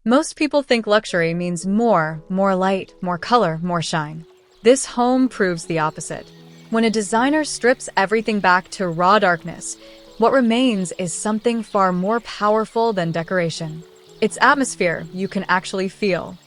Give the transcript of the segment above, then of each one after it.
Most people think luxury means more light, more color, more shine. This home proves the opposite. When a designer strips everything back to raw darkness, what remains is something far more powerful than decoration. It's atmosphere you can actually feel.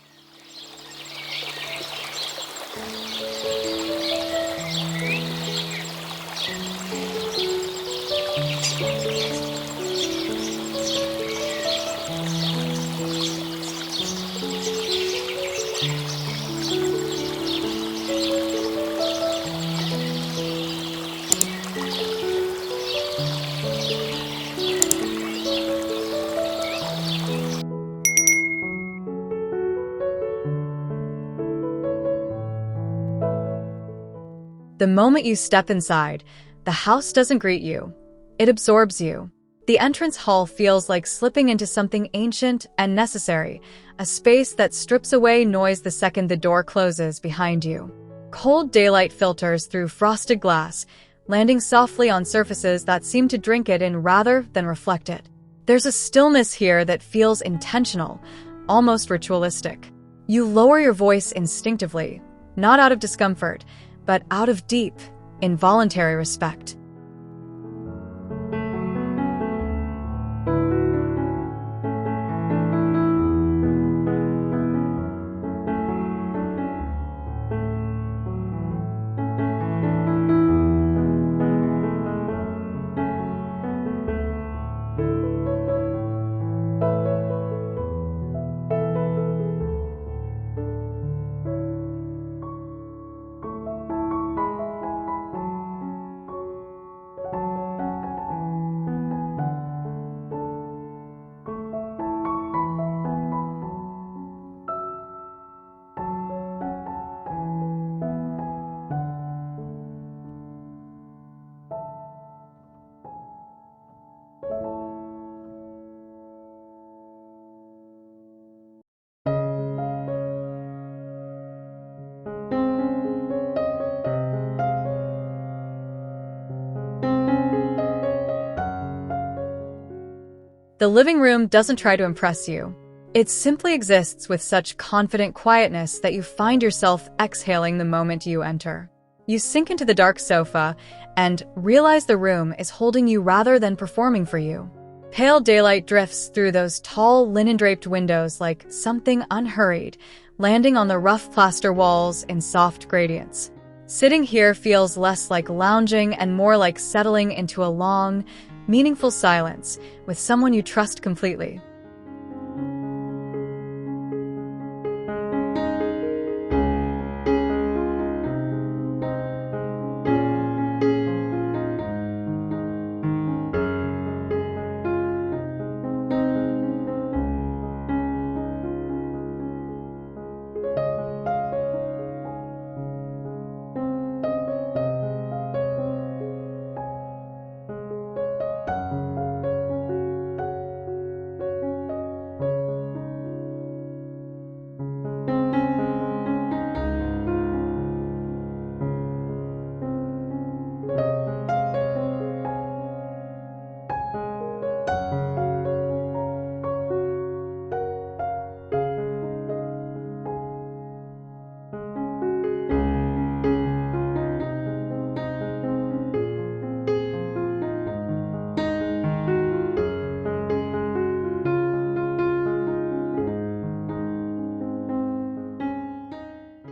The moment you step inside, the house doesn't greet you. It absorbs you. The entrance hall feels like slipping into something ancient and necessary, a space that strips away noise the second the door closes behind you. Cold daylight filters through frosted glass, landing softly on surfaces that seem to drink it in rather than reflect it. There's a stillness here that feels intentional, almost ritualistic. You lower your voice instinctively, not out of discomfort, but out of deep, involuntary respect. The living room doesn't try to impress you. It simply exists with such confident quietness that you find yourself exhaling the moment you enter. You sink into the dark sofa and realize the room is holding you rather than performing for you. Pale daylight drifts through those tall linen-draped windows like something unhurried, landing on the rough plaster walls in soft gradients. Sitting here feels less like lounging and more like settling into a long, meaningful silence with someone you trust completely.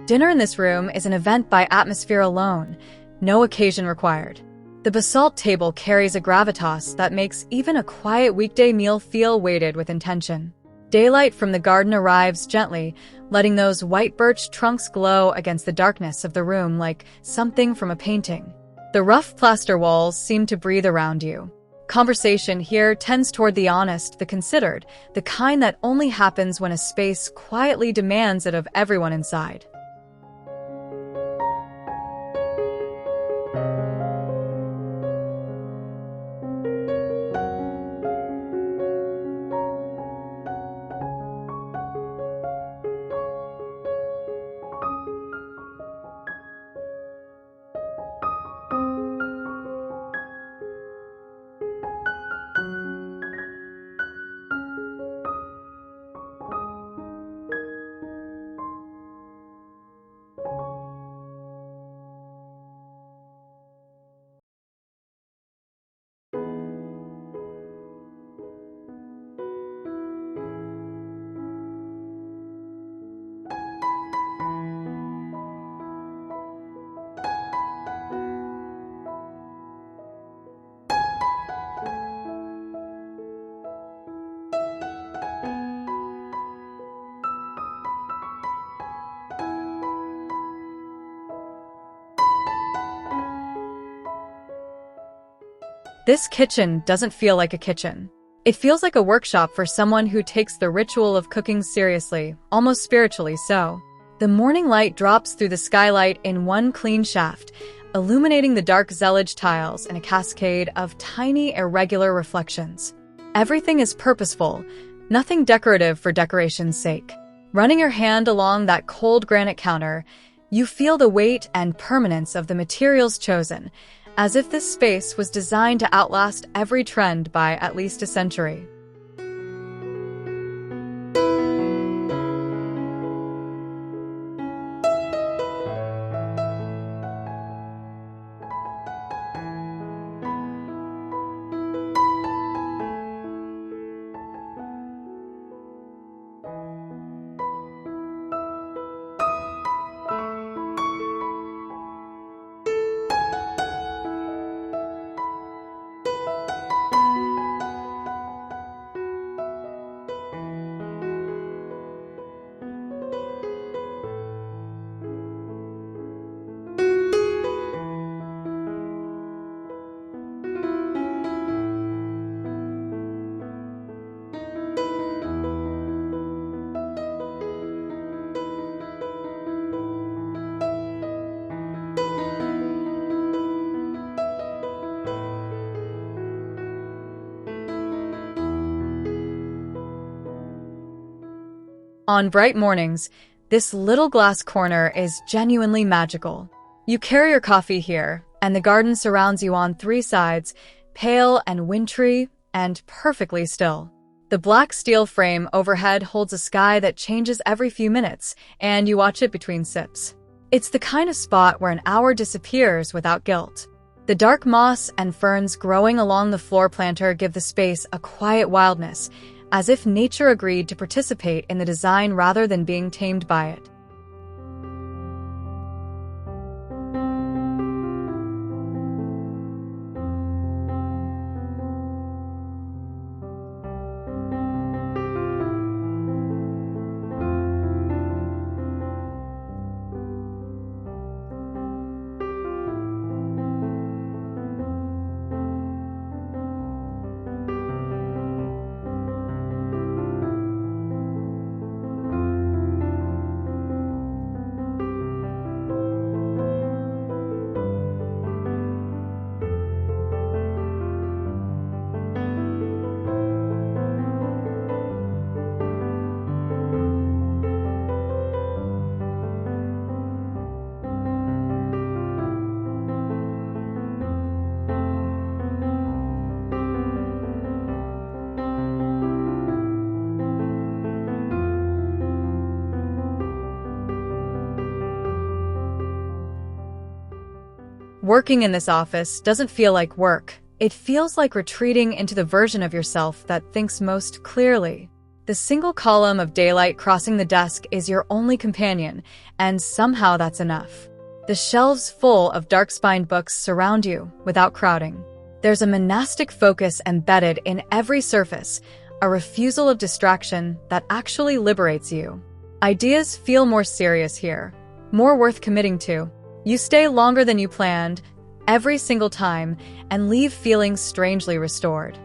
Dinner in this room is an event by atmosphere alone, no occasion required. The basalt table carries a gravitas that makes even a quiet weekday meal feel weighted with intention. Daylight from the garden arrives gently, letting those white birch trunks glow against the darkness of the room like something from a painting. The rough plaster walls seem to breathe around you. Conversation here tends toward the honest, the considered, the kind that only happens when a space quietly demands it of everyone inside. This kitchen doesn't feel like a kitchen. It feels like a workshop for someone who takes the ritual of cooking seriously, almost spiritually so. The morning light drops through the skylight in one clean shaft, illuminating the dark zellage tiles in a cascade of tiny, irregular reflections. Everything is purposeful, nothing decorative for decoration's sake. Running your hand along that cold granite counter, you feel the weight and permanence of the materials chosen, as if this space was designed to outlast every trend by at least a century. On bright mornings, this little glass corner is genuinely magical. You carry your coffee here, and the garden surrounds you on three sides, pale and wintry and perfectly still. The black steel frame overhead holds a sky that changes every few minutes, and you watch it between sips. It's the kind of spot where an hour disappears without guilt. The dark moss and ferns growing along the floor planter give the space a quiet wildness, as if nature agreed to participate in the design rather than being tamed by it. Working in this office doesn't feel like work. It feels like retreating into the version of yourself that thinks most clearly. The single column of daylight crossing the desk is your only companion, and somehow that's enough. The shelves full of dark-spined books surround you without crowding. There's a monastic focus embedded in every surface, a refusal of distraction that actually liberates you. Ideas feel more serious here, more worth committing to. You stay longer than you planned, every single time, and leave feeling strangely restored.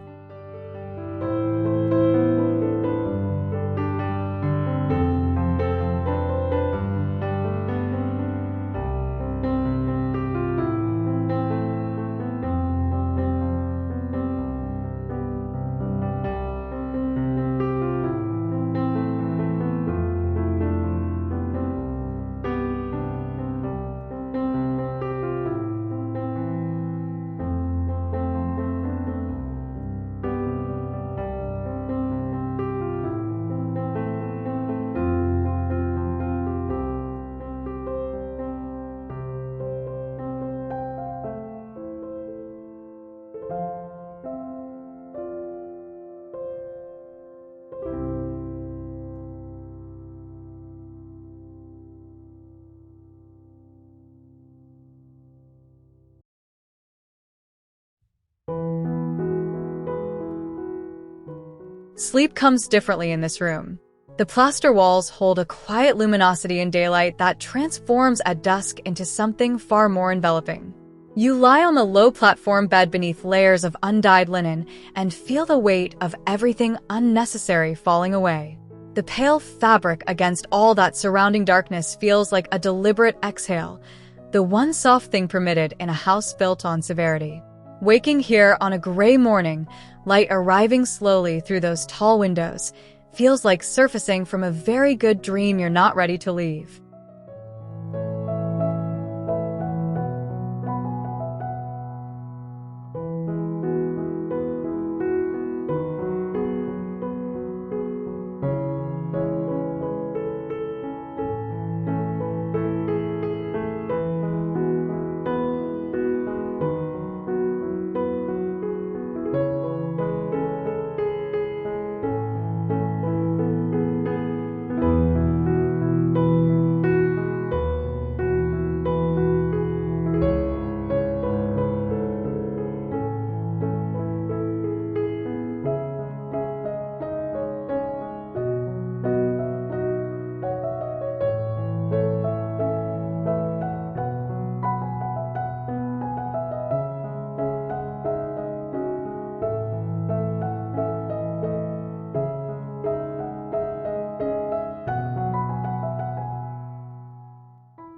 Sleep comes differently in this room. The plaster walls hold a quiet luminosity in daylight that transforms at dusk into something far more enveloping. You lie on the low platform bed beneath layers of undyed linen and feel the weight of everything unnecessary falling away. The pale fabric against all that surrounding darkness feels like a deliberate exhale, the one soft thing permitted in a house built on severity. Waking here on a gray morning, light arriving slowly through those tall windows, feels like surfacing from a very good dream you're not ready to leave.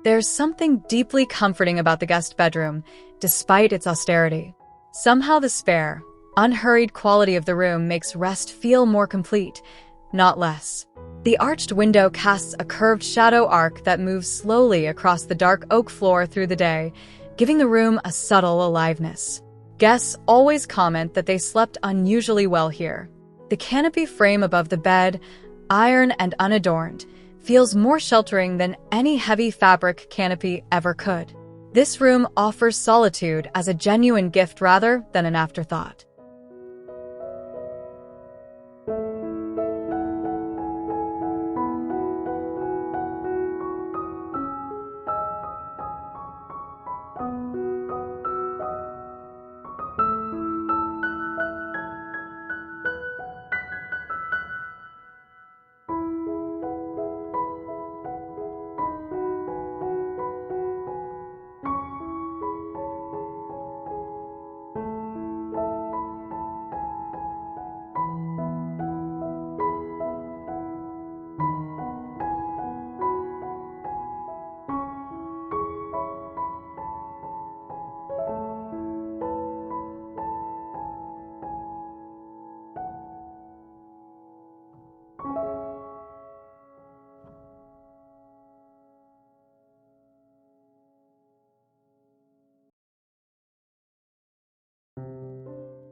There's something deeply comforting about the guest bedroom, despite its austerity. Somehow the spare, unhurried quality of the room makes rest feel more complete, not less. The arched window casts a curved shadow arc that moves slowly across the dark oak floor through the day, giving the room a subtle aliveness. Guests always comment that they slept unusually well here. The canopy frame above the bed, iron and unadorned, feels more sheltering than any heavy fabric canopy ever could. This room offers solitude as a genuine gift rather than an afterthought.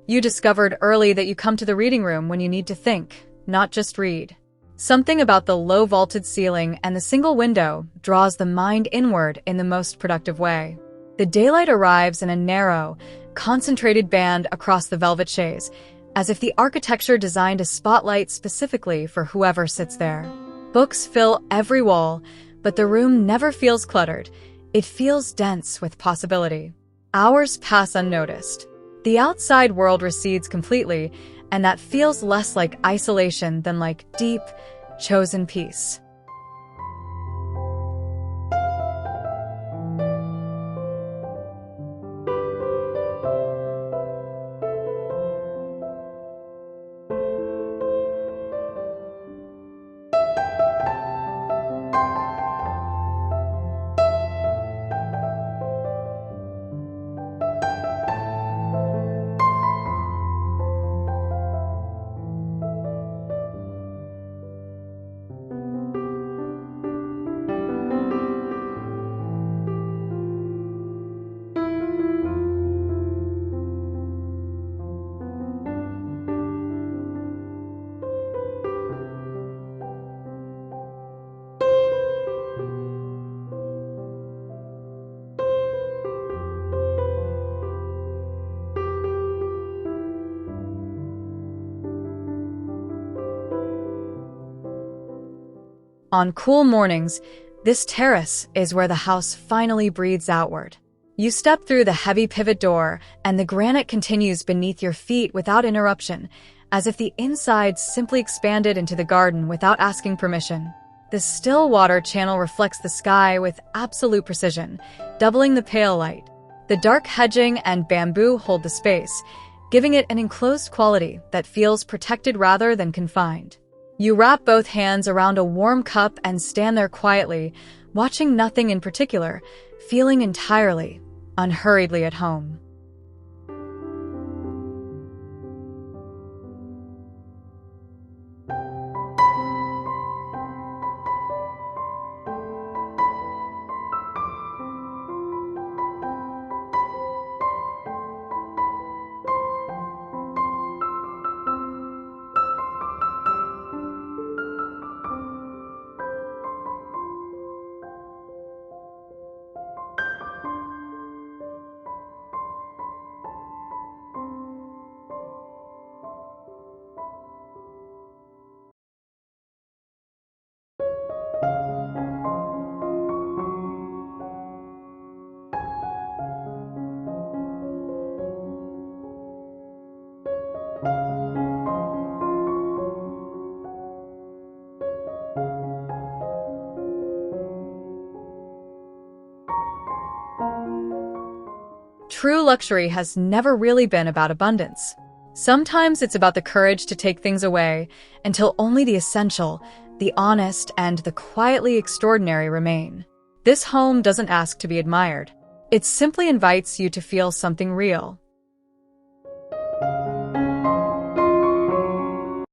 You discovered early that you come to the reading room when you need to think, not just read. Something about the low vaulted ceiling and the single window draws the mind inward in the most productive way. The daylight arrives in a narrow, concentrated band across the velvet chaise, as if the architecture designed a spotlight specifically for whoever sits there. Books fill every wall, but the room never feels cluttered. It feels dense with possibility. Hours pass unnoticed. The outside world recedes completely, and that feels less like isolation than like deep, chosen peace. On cool mornings, this terrace is where the house finally breathes outward. You step through the heavy pivot door, and the granite continues beneath your feet without interruption, as if the inside simply expanded into the garden without asking permission. The still water channel reflects the sky with absolute precision, doubling the pale light. The dark hedging and bamboo hold the space, giving it an enclosed quality that feels protected rather than confined. You wrap both hands around a warm cup and stand there quietly, watching nothing in particular, feeling entirely, unhurriedly at home. True luxury has never really been about abundance. Sometimes it's about the courage to take things away until only the essential, the honest, and the quietly extraordinary remain. This home doesn't ask to be admired. It simply invites you to feel something real.